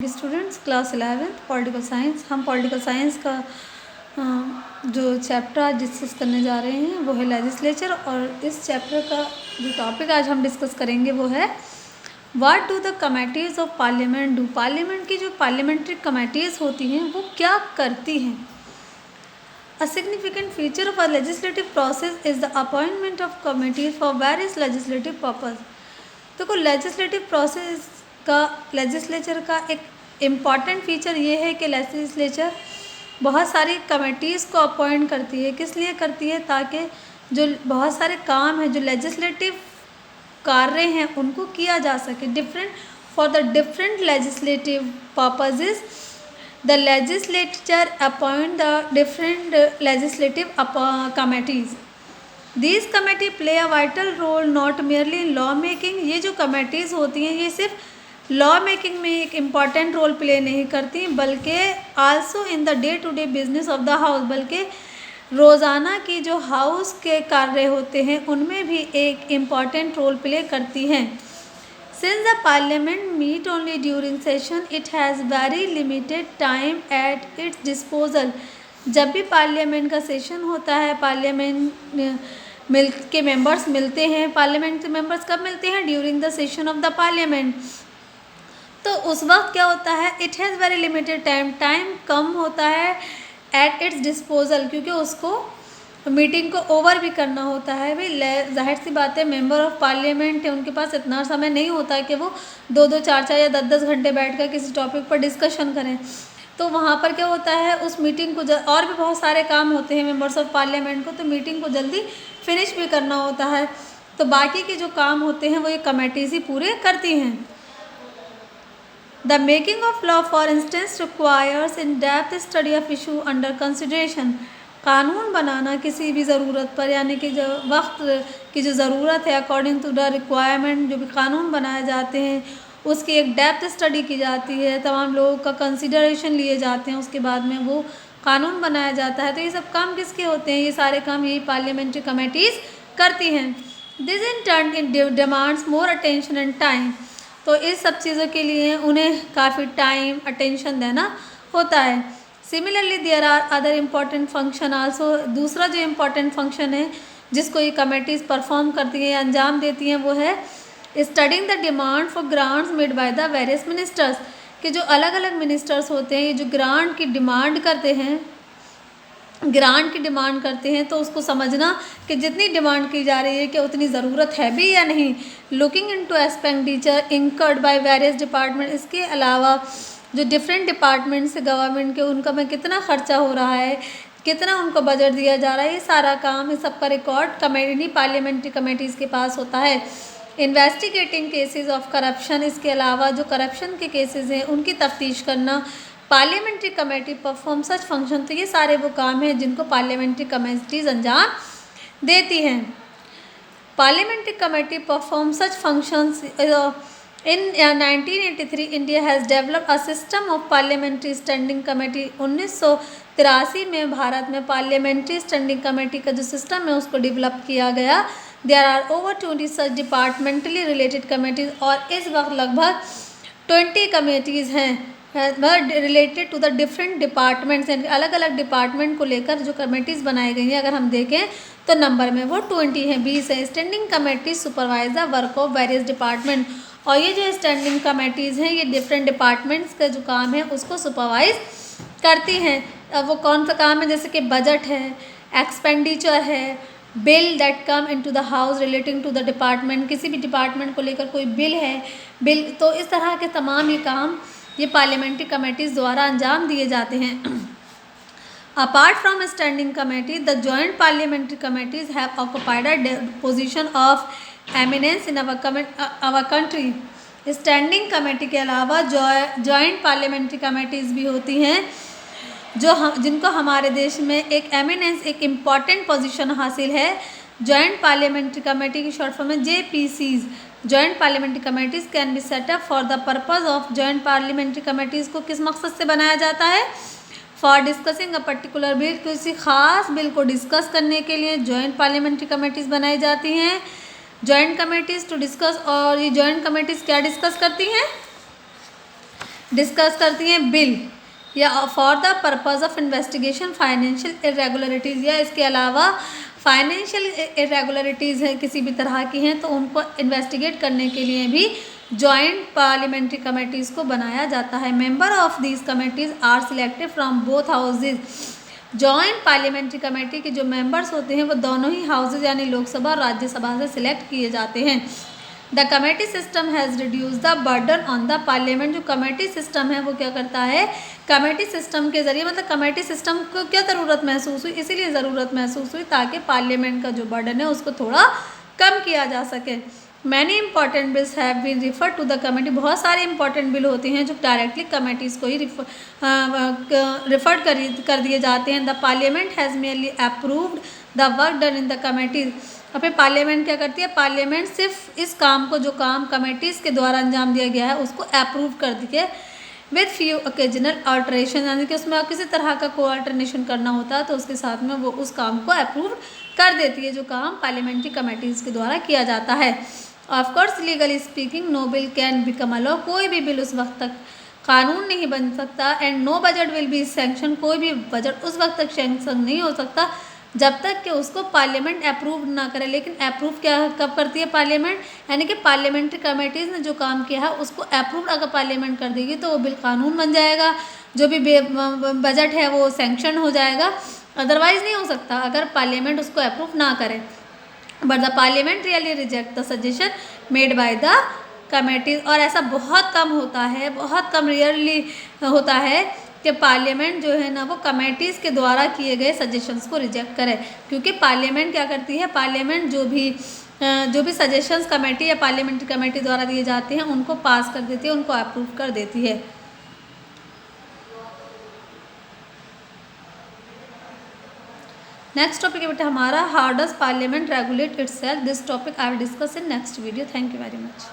Students class 11th political science. हम political science का जो चैप्टर आज डिस्कस करने जा रहे हैं वो है लेजिस्लेचर, और इस चैप्टर का जो टॉपिक आज हम डिस्कस करेंगे वो है what do the committees of parliament do. Parliament की जो पार्लियामेंट्री कमेटीज़ होती हैं वो क्या करती हैं। A significant feature of a legislative process is the appointment of committees for various legislative purpose. देखो, लेजिस्लेटिव प्रोसेस का लेजिस्लेचर का एक इम्पॉर्टेंट फीचर ये है कि लेजिस्लेचर बहुत सारी कमेटीज़ को अपॉइंट करती है। किस लिए करती है? ताकि जो बहुत सारे काम हैं, जो लेजिस्लेटिव कार्य हैं, उनको किया जा सके। Different for the different legislative purposes the legislature appoint the different legislative committees. These committee play a vital role not merely in law making. ये जो कमेटीज़ होती हैं ये सिर्फ लॉ मेकिंग में एक इम्पॉर्टेंट रोल प्ले नहीं करती, बल्कि also in the day to day business of the house, बल्कि रोज़ाना की जो हाउस के कार्य होते हैं उनमें भी एक इम्पॉर्टेंट रोल प्ले करती हैं। Since the parliament meet only during session it has very limited time at its disposal. जब भी पार्लियामेंट का सेशन होता है, पार्लियामेंट के मेंबर्स मिलते हैं। पार्लियामेंट के मेंबर्स कब मिलते हैं? During the session of the parliament. तो उस वक्त क्या होता है? It has very limited time कम होता है एट इट्स डिस्पोजल, क्योंकि उसको मीटिंग को ओवर भी करना होता है। भाई जाहिर सी बात है, मेंबर ऑफ पार्लियामेंट है, उनके पास इतना समय नहीं होता है कि वो 2-2, 4-4 या 10-10 घंटे बैठकर किसी टॉपिक पर डिस्कशन करें। तो वहाँ पर क्या होता है, उस मीटिंग को और भी बहुत सारे काम होते हैं मेंबर्स ऑफ पार्लियामेंट को, तो मीटिंग को जल्दी फिनिश भी करना होता है। तो बाकी के जो काम होते हैं वो ये कमेटीज़ ही पूरे करती हैं। The making of law for instance requires in depth study of issue under consideration. कानून बनाना किसी भी ज़रूरत पर, यानी कि जो वक्त की जो ज़रूरत है अकॉर्डिंग टू द रिक्वायरमेंट, जो भी कानून बनाए जाते हैं उसकी एक डेप्थ स्टडी की जाती है, तमाम लोगों का कंसिडरेशन लिए जाते हैं, उसके बाद में वो कानून बनाया जाता है। तो ये सब काम किसके होते हैं? ये सारे काम यही पार्लियामेंट्री कमेटीज़ करती हैं। This in turn in demands more attention and time. तो इस सब चीज़ों के लिए उन्हें काफ़ी टाइम अटेंशन देना होता है। Similarly there are other important function also. दूसरा जो इम्पॉर्टेंट फंक्शन है जिसको ये कमेटीज़ परफॉर्म करती हैं, अंजाम देती हैं, वो है studying the demand for grants made by the various ministers. कि जो अलग अलग मिनिस्टर्स होते हैं, ये जो ग्रांट की डिमांड करते हैं, तो उसको समझना कि जितनी डिमांड की जा रही है कि उतनी ज़रूरत है भी या नहीं। Looking into expenditure incurred by various department. इसके अलावा जो डिफरेंट डिपार्टमेंट्स से गवर्नमेंट के, उनका में कितना खर्चा हो रहा है, कितना उनको बजट दिया जा रहा है, ये सारा काम, इस सब का रिकॉर्ड कमेटी पार्लियामेंट्री कमेटीज़ के पास होता है। Investigating cases of corruption. इसके अलावा जो करप्शन के केसेस हैं उनकी तफ्तीश करना। पार्लियामेंट्री कमेटी परफॉर्म सच फंक्शन। तो ये सारे वो काम हैं जिनको पार्लियामेंट्री कमेटीज़ अंजाम देती हैं। Parliamentary committee perform such functions. In 1983 India has developed a system of parliamentary standing committee. 1983 में भारत में पार्लियामेंट्री स्टैंडिंग कमेटी का जो सिस्टम है उसको डेवलप किया गया। There are over 20 such departmentally related committees. और इस वक्त लगभग 20 कमेटीज़ हैं related to the different departments. यानी अलग अलग डिपार्टमेंट को लेकर जो कमेटीज़ बनाई गई हैं, अगर हम देखें तो नंबर में वो 20 हैं, 20 है। Standing committee supervise the work of various department. और ये जो स्टैंडिंग कमेटीज़ हैं ये डिफरेंट डिपार्टमेंट्स का जो काम है उसको सुपरवाइज करती हैं। अब वो कौन सा काम है? जैसे कि बजट है, एक्सपेंडिचर है, bill that come into the house relating to the department. किसी भी डिपार्टमेंट को लेकर कोई बिल है, तो इस तरह के तमाम ये काम ये पार्लियामेंट्री कमेटीज़ द्वारा अंजाम दिए जाते हैं। Apart from standing committee, the joint parliamentary committees have occupied a position of eminence in our country. Standing committee के अलावा जॉइंट पार्लियामेंट्री कमेटीज़ भी होती हैं जिनको हमारे देश में एक एमिनेंस, एक इम्पॉर्टेंट पोजीशन हासिल है। जॉइंट पार्लियामेंट्री कमेटी की शॉर्ट फॉर्म है JPCs। Joint parliamentary committees can be set up for the purpose of. Joint parliamentary committees को किस मकसद से बनाया जाता है? For discussing a particular bill. किसी खास बिल को डिस्कस करने के लिए जॉइंट पार्लियामेंट्री कमेटीज़ बनाई जाती हैं। Joint committees to discuss. और ये जॉइंट कमेटीज़ क्या डिस्कस करती हैं? डिस्कस करती हैं बिल या for the purpose of investigation financial irregularities, या इसके अलावा फाइनेंशियल इरेगुलरिटीज़ है किसी भी तरह की हैं तो उनको इन्वेस्टिगेट करने के लिए भी जॉइंट पार्लियामेंट्री कमेटीज़ को बनाया जाता है। Member of these committees are selected from both houses. Joint parliamentary committee के जो मेंबर्स होते हैं वो दोनों ही हाउसेज यानी लोकसभा और राज्यसभा से सिलेक्ट किए जाते हैं। The committee system has reduce the burden on the parliament. जो कमेटी सिस्टम है वो क्या करता है, कमेटी सिस्टम के ज़रिए, मतलब कमेटी सिस्टम को क्या ज़रूरत महसूस हुई, इसीलिए ज़रूरत महसूस हुई ताकि पार्लियामेंट का जो बर्डन है उसको थोड़ा कम किया जा सके। Many important bills have been refer to the committee. बहुत सारे इंपॉर्टेंट बिल होते हैं जो डायरेक्टली कमेटीज़ को ही रिफर कर दिए जाते हैं। The parliament has merely approved the work done in the committees. और फिर पार्लियामेंट क्या करती है, पार्लियामेंट सिर्फ इस काम को जो काम कमेटीज़ के द्वारा अंजाम दिया गया है उसको अप्रूव कर दिए विद फ्यू ओकेजनल अल्टरेशन, यानी कि उसमें किसी तरह का कोई अल्टरनेशन करना होता है तो उसके साथ में वो उस काम को अप्रूव कर देती है जो काम पार्लियामेंट्री कमेटीज़ के द्वारा किया जाता है। Of course legally speaking no bill can become a law. कोई भी बिल उस वक्त तक कानून नहीं बन सकता। And no budget will be sanction. कोई भी बजट उस वक्त तक सैंक्शन नहीं हो सकता जब तक कि उसको पार्लियामेंट अप्रूव ना करे। लेकिन अप्रूव क्या कब करती है पार्लियामेंट, यानी कि पार्लियामेंट्री कमेटीज़ ने जो काम किया है उसको अप्रूव अगर पार्लियामेंट कर देगी तो वो बिल कानून बन जाएगा, जो भी बजट है वो सैंक्शन हो जाएगा। अदरवाइज़ नहीं हो सकता अगर पार्लियामेंट उसको अप्रूव ना करे। But the parliament really reject the suggestion made by the committees. और ऐसा बहुत कम होता है, बहुत कम रेयरली होता है कि पार्लियामेंट जो है ना वो कमेटीज़ के द्वारा किए गए सजेशंस को रिजेक्ट करे। क्योंकि पार्लियामेंट क्या करती है, पार्लियामेंट जो भी सजेशंस कमेटी या पार्लियामेंट्री कमेटी द्वारा दिए जाते हैं उनको पास कर देती है, उनको अप्रूव कर देती है। नेक्स्ट टॉपिक है बेटा हमारा, how does parliament regulate itself. This topic I will discuss in next video. Thank you very much.